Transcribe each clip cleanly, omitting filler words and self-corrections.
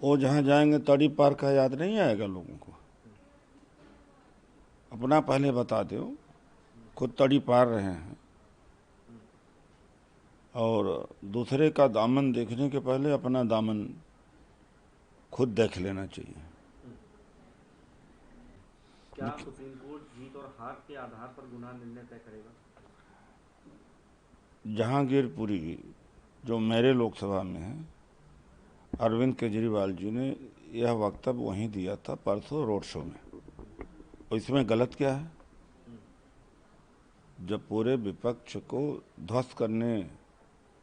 वो जहाँ जाएंगे तड़ी पार का याद नहीं आएगा लोगों को। अपना पहले बता दो, खुद तड़ी पार रहे हैं और दूसरे का दामन देखने के पहले अपना दामन खुद देख लेना चाहिए। क्या सुप्रीम कोर्ट जीत और हार के आधार पर गुनाह निर्णय तय करेगा? जहांगीरपुरी जो मेरे लोकसभा में है, अरविंद केजरीवाल जी ने यह वक्तव्य वहीं दिया था परसों रोड शो में। और इसमें गलत क्या है? जब पूरे विपक्ष को ध्वस्त करने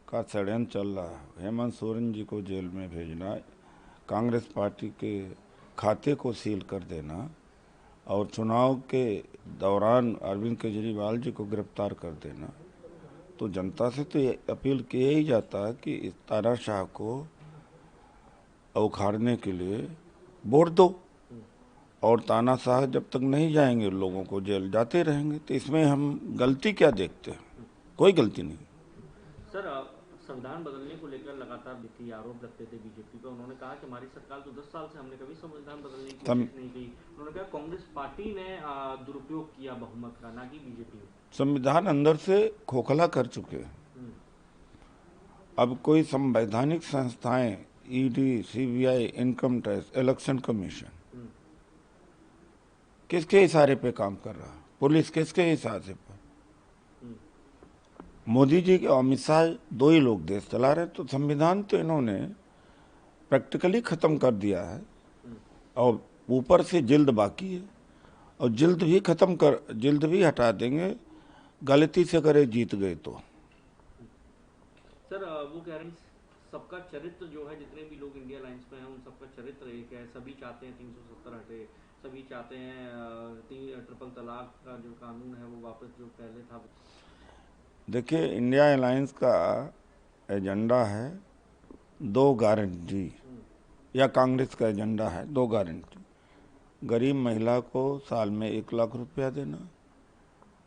का षड्यंत्र चल रहा है, हेमंत सोरेन जी को जेल में भेजना, कांग्रेस पार्टी के खाते को सील कर देना और चुनाव के दौरान अरविंद केजरीवाल जी को गिरफ्तार कर देना, तो जनता से तो ये अपील किया ही जाता है कि इस तानाशाह को उखाड़ने के लिए वोट दो। और तानाशाह जब तक नहीं जाएंगे लोगों को जेल जाते रहेंगे। तो इसमें हम गलती क्या देखते हैं? कोई गलती नहीं। सर, संविधान बदलने को लेकर लगातार वित्तीय आरोप लगते थे बीजेपी पर। उन्होंने कहा कि हमारी सरकार तो 10 साल से हमने कभी संविधान बदलने की सम, कोशिश नहीं की। उन्होंने कहा कांग्रेस पार्टी ने दुरुपयोग किया बहुमत का, ना कि बीजेपी। संविधान अंदर से खोखला कर चुके हैं। अब कोई संवैधानिक संस्थाएं, ED, CBI, income tax, election commission किसके इशारे पे काम कर रहा है? पुलिस किसके इशारे पर? मोदी जी के अमित शाह दो ही लोग देश चला रहे। तो संविधान तो इन्होंने प्रैक्टिकली खत्म कर दिया है और ऊपर से जिल्द बाकी है। और जिल्द भी हटा देंगे गलती से अगर ये जीत गए तो। सर, वो कह रहे हैं सबका चरित्र जो है, जितने भी लोग इंडिया लाइंस में हैं उन सबका चरित्र एक है। सभी चाहते हैं 370 हटे, सभी चाहते हैं ट्रिपल तलाक का जो कानून है वो वापस जो पहले था। देखिए, इंडिया अलायंस का एजेंडा है दो गारंटी, या कांग्रेस का एजेंडा है दो गारंटी। गरीब महिला को साल में 1 लाख रुपया देना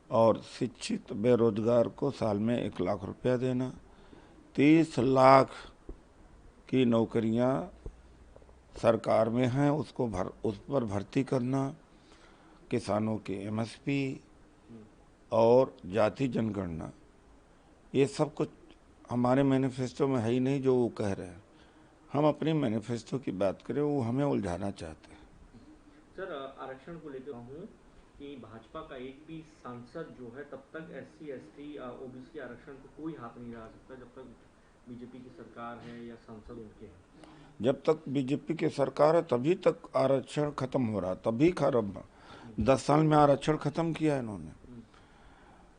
और शिक्षित बेरोजगार को साल में 1 लाख रुपया देना। 30 लाख की नौकरियां सरकार में हैं, उस पर भर्ती करना। किसानों की एमएसपी और जाति जनगणना, ये सब कुछ हमारे मैनिफेस्टो में है ही नहीं जो वो कह रहे हैं। हम अपनी मैनिफेस्टो की बात करें, वो हमें उलझाना चाहते हैं। सर, आरक्षण को लेकर हूँ कि भाजपा का एक भी सांसद जो है तब तक SC ST OBC आरक्षण को कोई हाथ नहीं लगा सकता जब तक बीजेपी की सरकार है या सांसद उनके हैं। जब तक बीजेपी की सरकार है तभी तक आरक्षण खत्म हो रहा, तभी खत्म। 10 साल में आरक्षण खत्म किया इन्होंने।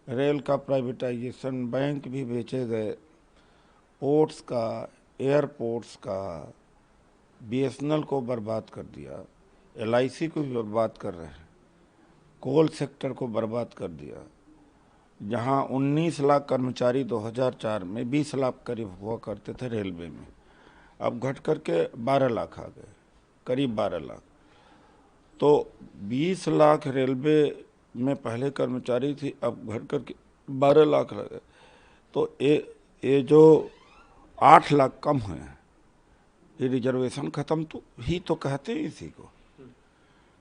रेल का प्राइवेटाइजेशन, बैंक भी बेचे गए, पोर्ट्स का, एयरपोर्ट्स का, BSNL को बर्बाद कर दिया, LIC को भी बर्बाद कर रहे हैं, कोल सेक्टर को बर्बाद कर दिया। जहां 19 लाख कर्मचारी 2004 में 20 लाख करीब हुआ करते थे रेलवे में, अब घट करके 12 लाख आ गए, करीब 12 लाख। तो 20 लाख रेलवे में पहले कर्मचारी थी, अब घट करके 12 लाख रह गए। तो ये जो 8 लाख कम है, ये रिजर्वेशन खत्म तो कहते हैं इसी को।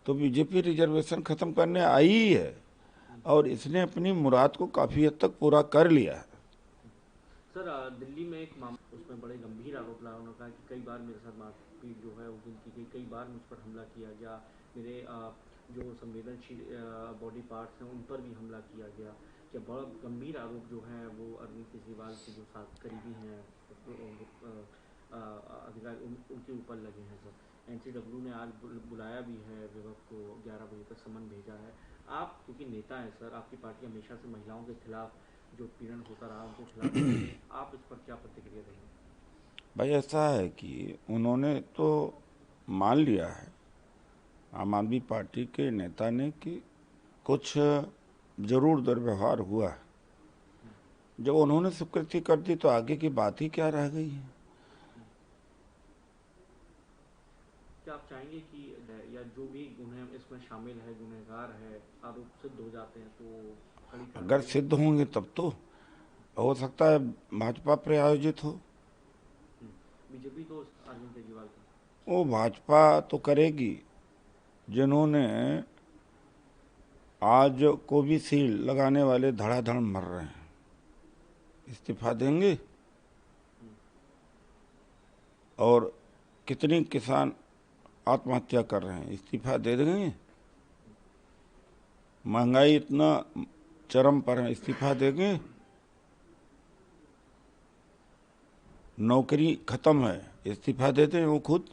तो बीजेपी रिजर्वेशन खत्म करने आई ही है और इसने अपनी मुराद को काफी हद तक पूरा कर लिया है। सर, दिल्ली में एक मामला, उसमें बड़े गंभीर आरोप लगा। उन्होंने कहा कि कई बार मेरे साथ मारपीट जो है उस दिन की गई, कई बार मुझ पर हमला किया गया, मेरे जो संवेदनशील बॉडी पार्ट्स हैं उन पर भी हमला किया गया। क्या बड़ा गंभीर आरोप जो है वो अरविंद केजरीवाल के जो साथ करीबी हैं अधिकारी उनके ऊपर लगे हैं। सर, NCW ने आज बुलाया भी है विभव को, 11 बजे तक समन भेजा है। आप क्योंकि नेता हैं सर, आपकी पार्टी हमेशा से महिलाओं के खिलाफ जो पीड़न होता रहा उनके खिलाफ आप इस पर क्या प्रतिक्रिया देंगे? भाई ऐसा है कि उन्होंने तो मान लिया है, आम आदमी पार्टी के नेता ने, कि कुछ जरूर दुर्व्यवहार हुआ है। जब उन्होंने स्वीकृति कर दी तो आगे की बात ही क्या रह गई है? क्या आप चाहेंगे कि या जो भी गुनह इसमें शामिल है, गुनहगार है, आरोप सिद्ध हो जाते हैं तो कड़ी अगर कार्रवाई? सिद्ध होंगे तब तो हो सकता है भाजपा प्रायोजित हो। बीजेपी तो अरविंद केजरीवाल का। वो भाजपा तो करेगी। जिन्होंने आज कोविशील्ड लगाने वाले धड़ाधड़ मर रहे हैं, इस्तीफा देंगे? और कितने किसान आत्महत्या कर रहे हैं, इस्तीफा दे देंगे? महंगाई इतना चरम पर है, इस्तीफा देंगे? नौकरी खत्म है, इस्तीफा देते हैं वो खुद?